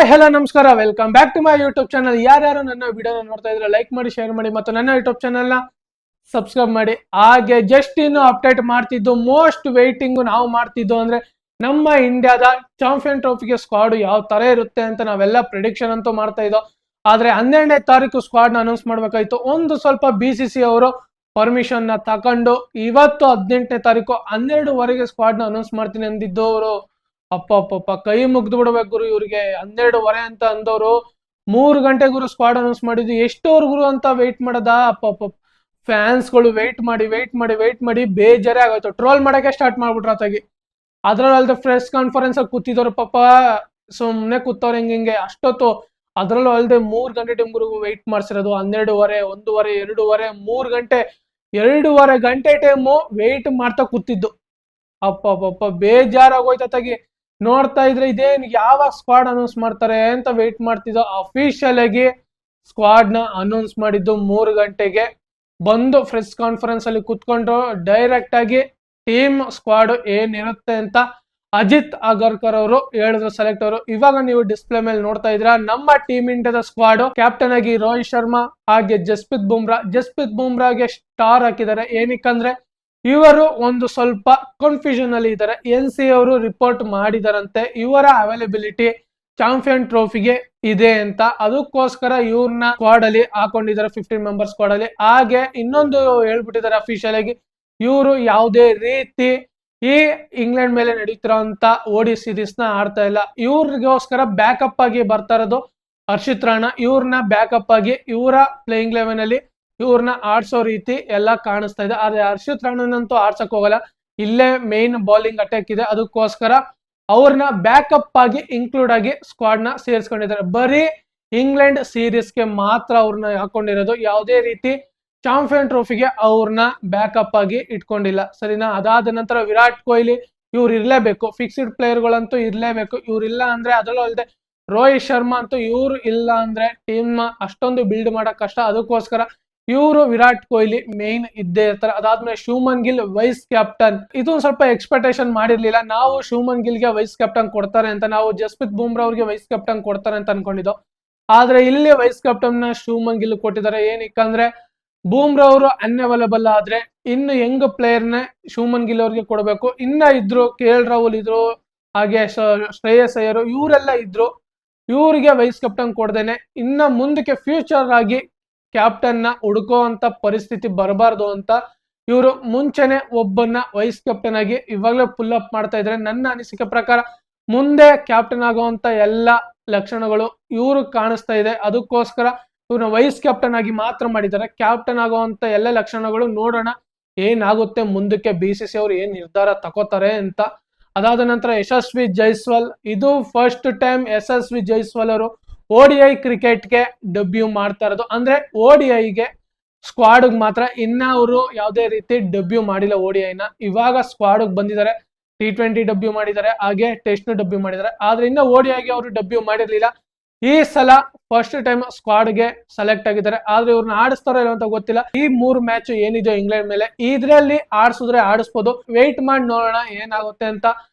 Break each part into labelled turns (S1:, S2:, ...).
S1: Hello ನಮಸ್ಕಾರ, welcome back to my YouTube channel. ಯಾರ್ಯಾರು ನನ್ನ ವಿಡಿಯೋನ ನೋಡ್ತಾ ಇದ್ರೆ ಲೈಕ್ ಮಾಡಿ, ಶೇರ್ ಮಾಡಿ ಮತ್ತು ನನ್ನ ಯೂಟ್ಯೂಬ್ ಚಾನಲ್ನ ಸಬ್ಸ್ಕ್ರೈಬ್ ಮಾಡಿ. ಹಾಗೆ ಜಸ್ಟ್ ಇನ್ನು ಅಪ್ಡೇಟ್ ಮಾಡ್ತಿದ್ದು, ಮೋಸ್ಟ್ ವೇಟಿಂಗ್ ನಾವು ಮಾಡ್ತಿದ್ದು ಅಂದ್ರೆ ನಮ್ಮ ಇಂಡಿಯಾದ ಚಾಂಪಿಯನ್ ಟ್ರೋಫಿಗೆ ಸ್ಕ್ವಾಡ್ ಯಾವ ತರ ಇರುತ್ತೆ ಅಂತ ನಾವೆಲ್ಲ ಪ್ರಿಡಿಕ್ಷನ್ ಅಂತೂ ಮಾಡ್ತಾ ಇದ್ದೋ. ಆದ್ರೆ 12ನೇ ತಾರೀಕು ಸ್ಕ್ವಾಡ್ ನ ಅನೌನ್ಸ್ ಮಾಡ್ಬೇಕಾಯ್ತು. ಒಂದು ಸ್ವಲ್ಪ BCC ಅವರು ಪರ್ಮಿಷನ್ ನ ತಕೊಂಡು ಇವತ್ತು 18ನೇ ತಾರೀಕು 12ವರೆಗೆ ಸ್ಕ್ವಾಡ್ ನ ಅನೌನ್ಸ್ ಮಾಡ್ತೀನಿ ಅಂದಿದ್ದವರು ಅಪ್ಪ ಕೈ ಮುಗ್ದು ಬಿಡ್ಬೇಕು ಗುರು. ಇವ್ರಿಗೆ 12ವರೆ ಅಂತ ಅಂದವರು 3 ಗಂಟೆ ಗುರು ಸ್ಕ್ವಾಡ್ ಅನೌನ್ಸ್ ಮಾಡಿದ್ದು. ಎಷ್ಟೋರ್ ಗುರು ಅಂತ ವೆಯ್ಟ್ ಮಾಡದ. ಫ್ಯಾನ್ಸ್ಗಳು ವೆಯ್ಟ್ ಮಾಡಿ ಬೇಜಾರೇ ಆಗೋಯ್ತು. ಟ್ರೋಲ್ ಮಾಡಕ್ಕೆ ಸ್ಟಾರ್ಟ್ ಮಾಡ್ಬಿಟ್ರ ಆತಾಗಿ. ಅದ್ರಲ್ಲದೆ ಪ್ರೆಸ್ ಕಾನ್ಫರೆನ್ಸ್ ಅಲ್ಲಿ ಕೂತಿದವ್ರು ಪಾಪ ಸುಮ್ನೆ ಕೂತವ್ರ ಹಿಂಗೆ ಅಷ್ಟೊತ್ತು. ಅದ್ರಲ್ಲೂ ಅಲ್ಲದೆ 3 ಗಂಟೆ ಟೈಮ್ವರೆಗೂ ವೆಯ್ಟ್ ಮಾಡ್ಸಿರೋದು. 12ವರೆ, 1ವರೆ, 2ವರೆ, 3 ಗಂಟೆ, 2ವರೆ ಗಂಟೆ ಟೈಮು ವೆಯ್ಟ್ ಮಾಡ್ತಾ ಕೂತಿದ್ದು. ಅಪ್ಪ ಬೇಜಾರಾಗೋಯ್ತಾಗಿ. ನೋಡ್ತಾ ಇದ್ರೆ ಇದೇನ್ ಯಾವ ಸ್ಕ್ವಾಡ್ ಅನೌನ್ಸ್ ಮಾಡ್ತಾರೆ ಅಂತ ವೆಯ್ಟ್ ಮಾಡ್ತಿದ್ದೋ. ಅಫಿಷಿಯಲ್ ಆಗಿ ಸ್ಕ್ವಾಡ್ ನ ಅನೌನ್ಸ್ ಮಾಡಿದ್ದು 3 ಗಂಟೆಗೆ. ಬಂದು ಪ್ರೆಸ್ ಕಾನ್ಫರೆನ್ಸ್ ಅಲ್ಲಿ ಕುತ್ಕೊಂಡ್ರು. ಡೈರೆಕ್ಟ್ ಆಗಿ ಟೀಮ್ ಸ್ಕ್ವಾಡ್ ಏನಿರುತ್ತೆ ಅಂತ ಅಜಿತ್ ಅಗರ್ಕರ್ ಅವರು ಹೇಳಿದ್ರು, ಸೆಲೆಕ್ಟ್ ಅವರು. ಇವಾಗ ನೀವು ಡಿಸ್ಪ್ಲೇ ಮೇಲೆ ನೋಡ್ತಾ ಇದ್ರ ನಮ್ಮ ಟೀಮ್ ಇಂಡಿಯಾದ ಸ್ಕ್ವಾಡ್. ಕ್ಯಾಪ್ಟನ್ ಆಗಿ ರೋಹಿತ್ ಶರ್ಮಾ, ಹಾಗೆ ಜಸ್ಪ್ರೀತ್ ಬುಮ್ರಾಗೆ ಸ್ಟಾರ್ ಹಾಕಿದ್ದಾರೆ. ಏನಕ್ಕಂದ್ರೆ ಇವರು ಒಂದು ಸ್ವಲ್ಪ ಕನ್ಫ್ಯೂಷನ್ ಅಲ್ಲಿ ಇದ್ದಾರೆ. NC ಅವರು ರಿಪೋರ್ಟ್ ಮಾಡಿದಾರಂತೆ ಇವರ ಅವೈಲಬಿಲಿಟಿ ಚಾಂಪಿಯನ್ ಟ್ರೋಫಿಗೆ ಇದೆ ಅಂತ. ಅದಕ್ಕೋಸ್ಕರ ಇವ್ರನ್ನ ಸ್ಕ್ವಾಡ್ ಅಲ್ಲಿ ಹಾಕೊಂಡಿದ್ದಾರೆ, 15 ಮೆಂಬರ್ ಸ್ಕ್ವಾಡ್ ಅಲ್ಲಿ. ಹಾಗೆ ಇನ್ನೊಂದು ಹೇಳ್ಬಿಟ್ಟಿದ್ದಾರೆ ಅಫಿಷಿಯಲ್ ಆಗಿ, ಇವರು ಯಾವುದೇ ರೀತಿ ಈ ಇಂಗ್ಲೆಂಡ್ ಮೇಲೆ ನಡೀತಿರೋಂತ OD ಸೀರೀಸ್ ನ ಆಡ್ತಾ ಇಲ್ಲ. ಇವ್ರಿಗೋಸ್ಕರ ಬ್ಯಾಕಪ್ ಆಗಿ ಬರ್ತಾ ಇರೋದು ಹರ್ಷಿತ್ ರಾಣಾ. ಇವ್ರನ್ನ ಬ್ಯಾಕಪ್ ಆಗಿ ಇವರ ಪ್ಲೇಯಿಂಗ್ ಲೆವೆನ್ ಅಲ್ಲಿ ಇವ್ರನ್ನ ಆಡ್ಸೋ ರೀತಿ ಎಲ್ಲ ಕಾಣಿಸ್ತಾ ಇದೆ. ಆದ್ರೆ ಹರ್ಷಿತ್ ರಾಣನಂತೂ ಆಡ್ಸಕ್ ಹೋಗಲ್ಲ. ಇಲ್ಲೇ ಮೇನ್ ಬೌಲಿಂಗ್ ಅಟ್ಯಾಕ್ ಇದೆ. ಅದಕ್ಕೋಸ್ಕರ ಅವ್ರನ್ನ ಬ್ಯಾಕಪ್ ಆಗಿ ಇನ್ಕ್ಲೂಡ್ ಆಗಿ ಸ್ಕ್ವಾಡ್ ನ ಸೇರಿಸ್ಕೊಂಡಿದ್ದಾರೆ. ಬರೀ ಇಂಗ್ಲೆಂಡ್ ಸೀರೀಸ್ಗೆ ಮಾತ್ರ ಅವ್ರನ್ನ ಹಾಕೊಂಡಿರೋದು. ಯಾವುದೇ ರೀತಿ ಚಾಂಪಿಯನ್ ಟ್ರೋಫಿಗೆ ಅವ್ರನ್ನ ಬ್ಯಾಕಪ್ ಆಗಿ ಇಟ್ಕೊಂಡಿಲ್ಲ, ಸರಿನಾ? ಅದಾದ ನಂತರ ವಿರಾಟ್ ಕೊಹ್ಲಿ ಇವ್ರು ಇರ್ಲೇಬೇಕು. ಫಿಕ್ಸ್ಡ್ ಪ್ಲೇಯರ್ಗಳಂತೂ ಇರ್ಲೇಬೇಕು. ಇವ್ರು ಇಲ್ಲ ಅಂದ್ರೆ ಅದರಲ್ಲೂ ಅಲ್ಲದೆ ರೋಹಿತ್ ಶರ್ಮಾ ಅಂತೂ ಇವ್ರು ಇಲ್ಲ ಅಂದ್ರೆ ಟೀಮ್ ನ ಅಷ್ಟೊಂದು ಬಿಲ್ಡ್ ಮಾಡಕ್ ಕಷ್ಟ. ಅದಕ್ಕೋಸ್ಕರ ಇವರು ವಿರಾಟ್ ಕೊಹ್ಲಿ ಮೇನ್ ಇದ್ದೇ ಇರ್ತಾರೆ. ಅದಾದ್ಮೇಲೆ ಶುಭ್ಮನ್ ಗಿಲ್ ವೈಸ್ ಕ್ಯಾಪ್ಟನ್. ಇದು ಸ್ವಲ್ಪ ಎಕ್ಸ್ಪೆಕ್ಟೇಷನ್ ಮಾಡಿರ್ಲಿಲ್ಲ ನಾವು. ಶುಭ್ಮನ್ ಗಿಲ್ಗೆ ವೈಸ್ ಕ್ಯಾಪ್ಟನ್ ಕೊಡ್ತಾರೆ ಅಂತ ನಾವು, ಜಸ್ಪ್ರೀತ್ ಬುಮ್ರಾ ಅವ್ರಿಗೆ ವೈಸ್ ಕ್ಯಾಪ್ಟನ್ ಕೊಡ್ತಾರೆ ಅಂತ ಅನ್ಕೊಂಡಿದ್ದೋ. ಆದ್ರೆ ಇಲ್ಲಿ ವೈಸ್ ಕ್ಯಾಪ್ಟನ್ ನ ಶುಭ್ಮನ್ ಗಿಲ್ ಕೊಟ್ಟಿದ್ದಾರೆ. ಏನಕ್ಕಂದ್ರೆ ಬೂಮ್ರಾ ಅವರು ಅನ್ಅವೈಲಬಲ್ ಆದ್ರೆ ಇನ್ನು ಯಂಗ್ ಪ್ಲೇಯರ್ ನ ಶುಭ್ಮನ್ ಗಿಲ್ ಅವ್ರಿಗೆ ಕೊಡಬೇಕು. ಇನ್ನ ಇದ್ರು KL ರಾಹುಲ್ ಇದ್ರು, ಹಾಗೆ ಶ್ರೇಯಸ್ ಅಯ್ಯರ್ ಇವರೆಲ್ಲ ಇದ್ರು. ಇವ್ರಿಗೆ ವೈಸ್ ಕ್ಯಾಪ್ಟನ್ ಕೊಡ್ದೇನೆ ಇನ್ನ ಮುಂದಕ್ಕೆ ಫ್ಯೂಚರ್ ಆಗಿ ಕ್ಯಾಪ್ಟನ್ ನ ಹುಡುಕೋ ಅಂತ ಪರಿಸ್ಥಿತಿ ಬರಬಾರ್ದು ಅಂತ ಇವರು ಮುಂಚೆನೆ ಒಬ್ಬನ್ನ ವೈಸ್ ಕ್ಯಾಪ್ಟನ್ ಆಗಿ ಇವಾಗಲೇ ಫುಲ್ ಅಪ್ ಮಾಡ್ತಾ ಇದ್ರೆ. ನನ್ನ ಅನಿಸಿಕೆ ಪ್ರಕಾರ ಮುಂದೆ ಕ್ಯಾಪ್ಟನ್ ಆಗುವಂತ ಎಲ್ಲ ಲಕ್ಷಣಗಳು ಇವರು ಕಾಣಿಸ್ತಾ ಇದೆ. ಅದಕ್ಕೋಸ್ಕರ ಇವ್ರನ್ನ ವೈಸ್ ಕ್ಯಾಪ್ಟನ್ ಆಗಿ ಮಾತ್ರ ಮಾಡಿದ್ದಾರೆ. ಕ್ಯಾಪ್ಟನ್ ಆಗುವಂತ ಎಲ್ಲ ಲಕ್ಷಣಗಳು ನೋಡೋಣ ಏನಾಗುತ್ತೆ ಮುಂದಕ್ಕೆ, BCC ಅವರು ಏನ್ ನಿರ್ಧಾರ ತಗೋತಾರೆ ಅಂತ. ಅದಾದ ನಂತರ ಯಶಸ್ವಿ ಜೈಸ್ವಾಲ್. ಇದು ಫಸ್ಟ್ ಟೈಮ್ ಯಶಸ್ವಿ ಜೈಸ್ವಾಲ್ ಅವರು ODI ಕ್ರಿಕೆಟ್ಗೆ ಡೆಬ್ಯೂ ಮಾಡ್ತಾ ಇರೋದು. ಅಂದ್ರೆ ODIಗೆ ಸ್ಕ್ವಾಡ್ ಮಾತ್ರ. ಇನ್ನ ಅವರು ಯಾವುದೇ ರೀತಿ ಡೆಬ್ಯೂ ಮಾಡಿಲ್ಲ ODIನ. ಇವಾಗ ಸ್ಕ್ವಾಡ್ ಬಂದಿದ್ದಾರೆ. T20 ಡೆಬ್ಯೂ ಮಾಡಿದ್ದಾರೆ, ಹಾಗೆ ಟೆಸ್ಟ್ ಡೆಬ್ಯೂ ಮಾಡಿದ್ದಾರೆ. ಆದ್ರೆ ಇನ್ನ ODIಗೆ ಅವರು ಡೆಬ್ಯೂ ಮಾಡಿರ್ಲಿಲ್ಲ. ಈ ಸಲ ಫಸ್ಟ್ ಟೈಮ್ ಸ್ಕ್ವಾಡ್ಗೆ ಸೆಲೆಕ್ಟ್ ಆಗಿದ್ದಾರೆ. ಆದ್ರೆ ಇವ್ರನ್ನ ಆಡಿಸ್ತಾರೋ ಇಲ್ಲ ಅಂತ ಗೊತ್ತಿಲ್ಲ. ಈ 3 ಮ್ಯಾಚ್ ಏನಿದೆ ಇಂಗ್ಲೆಂಡ್ ಮೇಲೆ, ಇದ್ರಲ್ಲಿ ಆಡಿಸಿದ್ರೆ ಆಡಿಸ್ಬೋದು. ವೆಯ್ಟ್ ಮಾಡಿ ನೋಡೋಣ ಏನಾಗುತ್ತೆ ಅಂತ.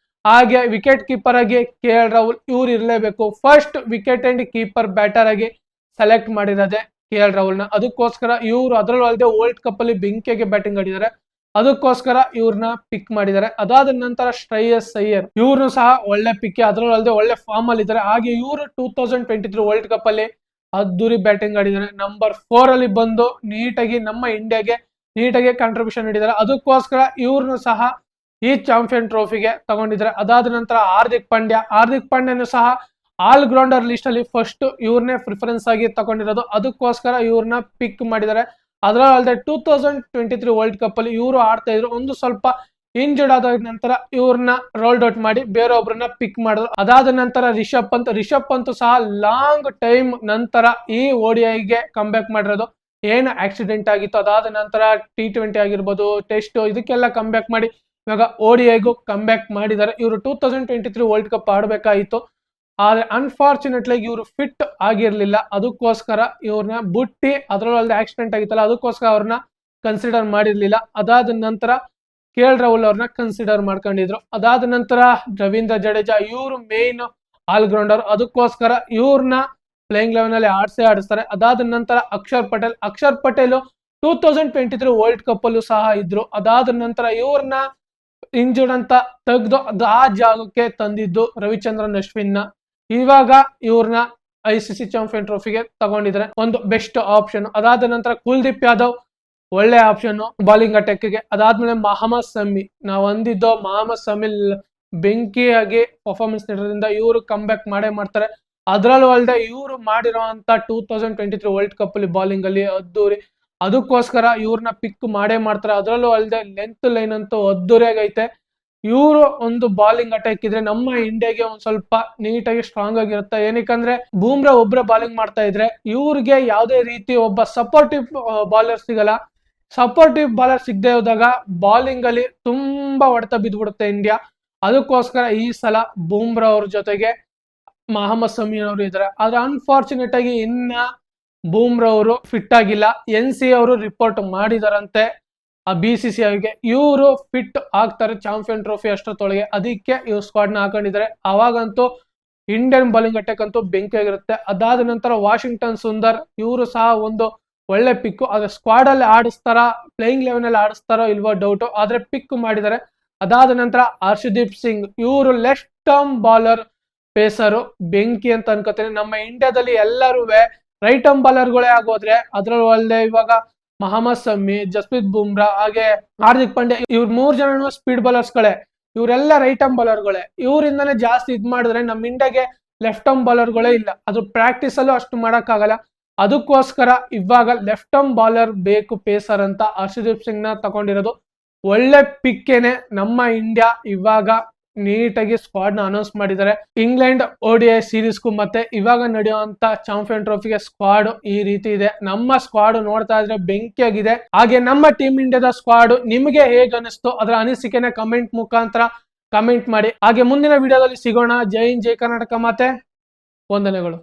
S1: ಹಾಗೆ ವಿಕೆಟ್ ಕೀಪರ್ ಆಗಿ KL ರಾಹುಲ್ ಇವ್ರು ಇರ್ಲೇಬೇಕು. First wicket and keeper batter ಆಗಿ ಸೆಲೆಕ್ಟ್ ಮಾಡಿರೋದೆ KL ರಾಹುಲ್ ನ. ಅದಕ್ಕೋಸ್ಕರ ಇವ್ರು ಅದರಲ್ಲೂ ಅಲ್ಲದೆ ವರ್ಲ್ಡ್ ಕಪ್ ಅಲ್ಲಿ ಬೆಂಕಿಗೆ ಬ್ಯಾಟಿಂಗ್ ಆಡಿದ್ದಾರೆ. ಅದಕ್ಕೋಸ್ಕರ ಇವ್ರನ್ನ ಪಿಕ್ ಮಾಡಿದ್ದಾರೆ. ಅದಾದ ನಂತರ ಶ್ರೇಯಸ್ ಅಯ್ಯರ್ ಇವ್ರನ್ನು ಸಹ ಒಳ್ಳೆ ಪಿಕ್, ಅದರಲ್ಲೂ ಅಲ್ಲದೆ ಒಳ್ಳೆ ಫಾರ್ಮ್ ಅಲ್ಲಿ ಇದ್ದಾರೆ. ಹಾಗೆ ಇವರು 2023 ವರ್ಲ್ಡ್ ಕಪ್ ಅಲ್ಲಿ ಅದ್ದೂರಿ ಬ್ಯಾಟಿಂಗ್ ಆಡಿದ್ದಾರೆ. ನಂಬರ್ 4 ಅಲ್ಲಿ ಬಂದು ನೀಟಾಗಿ ನಮ್ಮ ಇಂಡಿಯಾಗೆ ನೀಟಾಗಿ ಕಾಂಟ್ರಿಬ್ಯೂಷನ್ ನೀಡಿದ್ದಾರೆ. ಅದಕ್ಕೋಸ್ಕರ ಇವ್ರನ್ನು ಸಹ ಈ ಚಾಂಪಿಯನ್ ಟ್ರೋಫಿಗೆ ತಗೊಂಡಿದ್ದಾರೆ. ಅದಾದ ನಂತರ ಹಾರ್ದಿಕ್ ಪಾಂಡ್ಯನು ಸಹ ಆಲ್ ಗ್ರೌಂಡರ್ ಲಿಸ್ಟ್ ಅಲ್ಲಿ ಫಸ್ಟ್ ಇವ್ರನ್ನೇ ಪ್ರಿಫರೆನ್ಸ್ ಆಗಿ ತಗೊಂಡಿರೋದು. ಅದಕ್ಕೋಸ್ಕರ ಇವ್ರನ್ನ ಪಿಕ್ ಮಾಡಿದ್ದಾರೆ. ಅದರಲ್ಲದೆ 2023 ವರ್ಲ್ಡ್ ಕಪ್ ಅಲ್ಲಿ ಇವರು ಆಡ್ತಾ ಇದ್ರು. ಒಂದು ಸ್ವಲ್ಪ ಇಂಜರ್ಡ್ ಆದ ನಂತರ ಇವ್ರನ್ನ ರೋಲ್ಡ್ ಔಟ್ ಮಾಡಿ ಬೇರೊಬ್ಬರನ್ನ ಪಿಕ್ ಮಾಡಿದ್ರು. ಅದಾದ ನಂತರ ರಿಷಬ್ ಪಂತ್ ಸಹ ಲಾಂಗ್ ಟೈಮ್ ನಂತರ ಈ ODIಗೆ ಕಮ್ ಬ್ಯಾಕ್ ಮಾಡಿರೋದು. ಏನು ಆಕ್ಸಿಡೆಂಟ್ ಆಗಿತ್ತು, ಅದಾದ ನಂತರ T20 ಆಗಿರ್ಬೋದು, ಟೆಸ್ಟ್, ಇದಕ್ಕೆಲ್ಲ ಕಮ್ ಬ್ಯಾಕ್ ಮಾಡಿ ಇವಾಗ ODIಗೂ ಕಮ್ ಬ್ಯಾಕ್ ಮಾಡಿದ್ದಾರೆ. ಇವರು 2023 ವರ್ಲ್ಡ್ ಕಪ್ ಆಡ್ಬೇಕಾಗಿತ್ತು. ಆದ್ರೆ ಅನ್ಫಾರ್ಚುನೇಟ್ಲಿ ಇವರು ಫಿಟ್ ಆಗಿರ್ಲಿಲ್ಲ. ಅದಕ್ಕೋಸ್ಕರ ಇವ್ರನ್ನ ಬುಟ್ಟಿ, ಅದರಲ್ಲದೆ ಆಕ್ಸಿಡೆಂಟ್ ಆಗಿತ್ತಲ್ಲ, ಅದಕ್ಕೋಸ್ಕರ ಅವ್ರನ್ನ ಕನ್ಸಿಡರ್ ಮಾಡಿರ್ಲಿಲ್ಲ. ಅದಾದ ನಂತರ KL ರಾಹುಲ್ ಅವ್ರನ್ನ ಕನ್ಸಿಡರ್ ಮಾಡ್ಕೊಂಡಿದ್ರು. ಅದಾದ ನಂತರ ರವೀಂದ್ರ ಜಡೇಜಾ ಇವರು ಮೇನ್ ಆಲ್ರೌಂಡರ್. ಅದಕ್ಕೋಸ್ಕರ ಇವ್ರನ್ನ ಪ್ಲೇಯಿಂಗ್ ಲೆವೆನ್ ಅಲ್ಲಿ ಆಡಿಸ್ತಾರೆ. ಅದಾದ ನಂತರ ಅಕ್ಷರ್ ಪಟೇಲ್ 2023 ವರ್ಲ್ಡ್ ಕಪ್ ಅಲ್ಲೂ ಸಹ ಇದ್ರು. ಅದಾದ ನಂತರ ಇವ್ರನ್ನ ಇಂಜುರ್ಡ್ ಅಂತ ತೆಗೆದು ಆ ಜಾಗಕ್ಕೆ ತಂದಿದ್ದು ರವಿಚಂದ್ರನ್ ಅಶ್ವಿನ್ ನ. ಇವಾಗ ಇವ್ರನ್ನ ICC ಚಾಂಪಿಯನ್ ಟ್ರೋಫಿಗೆ ತಗೊಂಡಿದ್ರೆ ಒಂದು ಬೆಸ್ಟ್ ಆಪ್ಷನ್. ಅದಾದ ನಂತರ ಕುಲ್ದೀಪ್ ಯಾದವ್ ಒಳ್ಳೆ ಆಪ್ಷನ್ ಬಾಲಿಂಗ್ ಅಟ್ಯಾಕ್ ಗೆ. ಅದಾದ್ಮೇಲೆ ಮಹಮ್ಮದ್ ಶಮಿ, ನಾವು ಅಂದಿದ್ದು ಮಹಮ್ಮದ್ ಶಮಿ ಬೆಂಕಿಯಾಗಿ ಪರ್ಫಾರ್ಮೆನ್ಸ್ ನೀಡೋದ್ರಿಂದ ಇವರು ಕಮ್ ಬ್ಯಾಕ್ ಮಾಡೇ ಮಾಡ್ತಾರೆ. ಅದ್ರಲ್ಲೂ ಅಲ್ಲದೆ ಇವರು ಮಾಡಿರುವಂತ 2023 ವರ್ಲ್ಡ್ ಕಪ್ ಅಲ್ಲಿ ಬಾಲಿಂಗ್ ಅಲ್ಲಿ ಅದ್ದೂರಿ. ಅದಕ್ಕೋಸ್ಕರ ಇವ್ರನ್ನ ಪಿಕ್ ಮಾಡೇ ಮಾಡ್ತಾರೆ. ಅದರಲ್ಲೂ ಅಲ್ಲದೆ ಲೆಂತ್ ಲೈನ್ ಅಂತೂ ಅದ್ದೂರಿಯಾಗೈತೆ. ಇವರು ಒಂದು ಬಾಲಿಂಗ್ ಅಟ್ಯಾಕ್ ಇದ್ರೆ ನಮ್ಮ ಇಂಡಿಯಾಗೆ ಒಂದ್ ಸ್ವಲ್ಪ ನೀಟಾಗಿ ಸ್ಟ್ರಾಂಗ್ ಆಗಿರುತ್ತೆ. ಏನಕ್ಕಂದ್ರೆ ಬೂಮ್ರಾ ಒಬ್ರೆ ಬಾಲಿಂಗ್ ಮಾಡ್ತಾ ಇದ್ರೆ ಇವ್ರಿಗೆ ಯಾವುದೇ ರೀತಿ ಒಬ್ಬ ಸಪೋರ್ಟಿವ್ ಬಾಲರ್ ಸಿಗಲ್ಲ. ಸಪೋರ್ಟಿವ್ ಬಾಲರ್ ಸಿಗದೆ ಹೋದಾಗ ಬಾಲಿಂಗ್ ಅಲ್ಲಿ ತುಂಬಾ ಹೊಡೆತ ಬಿದ್ದ್ಬಿಡುತ್ತೆ ಇಂಡಿಯಾ. ಅದಕ್ಕೋಸ್ಕರ ಈ ಸಲ ಬೂಮ್ರಾ ಅವ್ರ ಜೊತೆಗೆ ಮಹಮ್ಮದ್ ಶಮಿ ಅವರು ಇದ್ದಾರೆ. ಆದ್ರೆ ಅನ್ಫಾರ್ಚುನೇಟ್ ಆಗಿ ಇನ್ನ ಬೂಮ್ರಾ ಅವರು ಫಿಟ್ ಆಗಿಲ್ಲ. NC ಅವರು ರಿಪೋರ್ಟ್ ಮಾಡಿದಾರಂತೆ ಆ BCCIಗೆ ಇವರು ಫಿಟ್ ಆಗ್ತಾರೆ ಚಾಂಪಿಯನ್ ಟ್ರೋಫಿ ಅಷ್ಟೊತ್ತೊಳಗೆ. ಅದಕ್ಕೆ ಇವ್ರು ಸ್ಕ್ವಾಡ್ ನ ಹಾಕೊಂಡಿದ್ದಾರೆ. ಅವಾಗಂತೂ ಇಂಡಿಯನ್ ಬಾಲಿಂಗ್ ಅಟ್ಯಾಕ್ ಅಂತೂ ಬೆಂಕಿ ಆಗಿರುತ್ತೆ. ಅದಾದ ನಂತರ ವಾಷಿಂಗ್ಟನ್ ಸುಂದರ್ ಇವರು ಸಹ ಒಂದು ಒಳ್ಳೆ ಪಿಕ್. ಆದ್ರೆ ಸ್ಕ್ವಾಡ್ ಅಲ್ಲಿ ಆಡಿಸ್ತಾರ, ಪ್ಲೇಯಿಂಗ್ ಲೆವೆನ್ ಅಲ್ಲಿ ಆಡಿಸ್ತಾರೋ ಇಲ್ವೋ ಡೌಟ್, ಆದ್ರೆ ಪಿಕ್ ಮಾಡಿದ್ದಾರೆ. ಅದಾದ ನಂತರ ಹರ್ಷದೀಪ್ ಸಿಂಗ್ ಇವರು ಲೆಫ್ಟ್ ಆರ್ಮ್ ಬಾಲರ್ ಪೇಸರು ಬೆಂಕಿ ಅಂತ ಅನ್ಕೋತೀನಿ. ನಮ್ಮ ಇಂಡಿಯಾದಲ್ಲಿ ಎಲ್ಲರೂ ರೈಟ್ ಆರ್ಮ್ ಬಾಲರ್ಗಳೇ ಆಗೋದ್ರೆ ಅದ್ರಲ್ಲೂ ಅಲ್ಲದೆ ಇವಾಗ ಮಹಮ್ಮದ್ ಶಮಿ, ಜಸ್ಪ್ರೀತ್ ಬುಮ್ರಾ ಹಾಗೆ ಹಾರ್ದಿಕ್ ಪಾಂಡ್ಯ ಇವ್ರ 3 ಜನ ಸ್ಪೀಡ್ ಬಾಲರ್ಸ್ಗಳೇ. ಇವರೆಲ್ಲ ರೈಟ್ ಆರ್ಮ್ ಬಾಲರ್ಗಳೇ. ಇವರಿಂದಾನೇ ಜಾಸ್ತಿ ಇದ್ ಮಾಡಿದ್ರೆ ನಮ್ಮ ಇಂಡಿಯಾಗೆ ಲೆಫ್ಟ್ ಆರ್ಮ್ ಬಾಲರ್ಗಳೇ ಇಲ್ಲ. ಅದು ಪ್ರಾಕ್ಟೀಸ್ ಅಲ್ಲೂ ಅಷ್ಟು ಮಾಡಕ್ ಆಗಲ್ಲ. ಅದಕ್ಕೋಸ್ಕರ ಇವಾಗ ಲೆಫ್ಟ್ ಆರ್ಮ್ ಬಾಲರ್ ಬೇಕು ಪೇಸರ್ ಅಂತ ಹರ್ಷದೀಪ್ ಸಿಂಗ್ ನ ತಗೊಂಡಿರೋದು. ಒಳ್ಳೆ ಪಿಕ್ಕೇನೆ. ನಮ್ಮ ಇಂಡಿಯಾ ಇವಾಗ ನೀಟಾಗಿ ಸ್ಕ್ವಾಡ್ ನ ಅನೌನ್ಸ್ ಮಾಡಿದ್ದಾರೆ. ಇಂಗ್ಲೆಂಡ್ ODI ಸೀರೀಸ್ಗೂ ಮತ್ತೆ ಇವಾಗ ನಡೆಯುವಂತ ಚಾಂಪಿಯನ್ ಟ್ರೋಫಿಗೆ ಸ್ಕ್ವಾಡ್ ಈ ರೀತಿ ಇದೆ. ನಮ್ಮ ಸ್ಕ್ವಾಡ್ ನೋಡ್ತಾ ಇದ್ರೆ ಬೆಂಕಿಯಾಗಿದೆ. ಹಾಗೆ ನಮ್ಮ ಟೀಮ್ ಇಂಡಿಯಾದ ಸ್ಕ್ವಾಡ್ ನಿಮಗೆ ಹೇಗೆ ಅನಿಸ್ತು ಅದರ ಅನಿಸಿಕೆನ ಕಮೆಂಟ್ ಮುಖಾಂತರ ಕಮೆಂಟ್ ಮಾಡಿ. ಹಾಗೆ ಮುಂದಿನ ವಿಡಿಯೋದಲ್ಲಿ ಸಿಗೋಣ. ಜೈ ಹಿಂದ್, ಜೈ ಕರ್ನಾಟಕ, ಮತ್ತೆ ವಂದನೆಗಳು.